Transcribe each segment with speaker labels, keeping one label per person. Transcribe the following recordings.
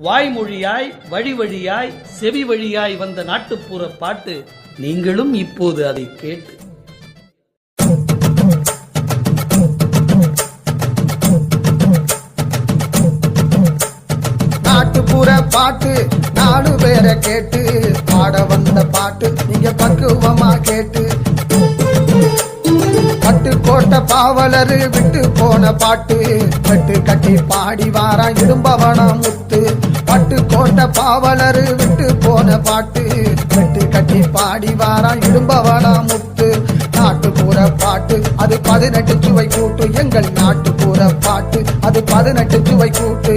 Speaker 1: வாய்மொழியாய் வழி வழியாய் செவி வழியாய் வந்த நாட்டுப்புற பாட்டு. நீங்களும் இப்போது அதை கேட்டு
Speaker 2: நாட்டுப்புற பாட்டு 4 பேரை கேட்டு பாட வந்த பாட்டு நீங்க பக்குவமா கேட்டு. பட்டுக்கோட்டை பாவலரு விட்டு போன பாட்டு வெட்டு கட்டி பாடி வாரா இடும்பவனா முத்து. பட்டுக்கோட்டை பாவலரு விட்டு போன பாட்டு வெட்டு கட்டி பாடி வாரா இடும்பவனா முத்து. நாட்டுப்புற பாட்டு அது 18 சுவை கூட்டு. எங்கள் நாட்டுப்புற பாட்டு அது 18 சுவை கூட்டு.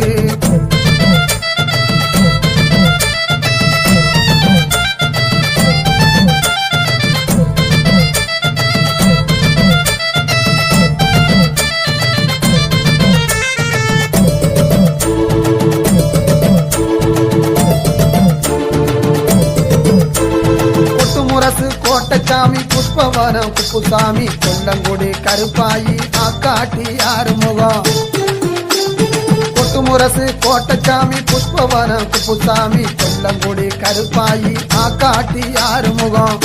Speaker 2: கோட்டச்சாமி புஷ்பவனம் குப்புசாமி கொல்லங்குடி கருப்பாயி ஆக்காட்டி ஆறுமுகம். கொட்டுமுரசு கோட்டச்சாமி புஷ்பவனம் குப்புசாமி கொல்லங்குடி கருப்பாயி ஆக்காட்டி ஆறுமுகம்.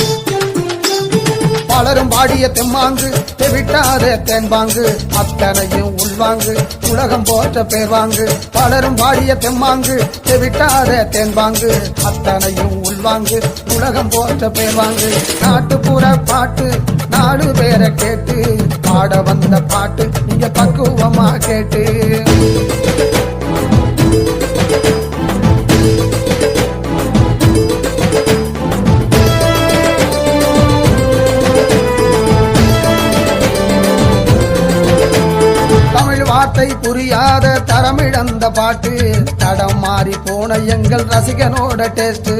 Speaker 2: பலரும் பாடிய தெம்மாங்கு தெவிட்டாத தென்பாங்கு அத்தனையும் உள்வாங்கு உலகம் போற்ற பேர்வாங்கு. பலரும் பாடிய தெம்மாங்கு தெவிட்டாத தென்பாங்கு அத்தனையும் உள்வாங்கு உலகம் போற்ற பேர்வாங்கு. நாட்டுப்புற பாட்டு 4 பேரை கேட்டு பாட வந்த பாட்டு நீங்க பக்குவமா கேட்டு. வார்த்தை புரியாத தரமிழந்த பாட்டு தடம் மாறி போன எங்கள் ரசிகனோட டேஸ்ட்.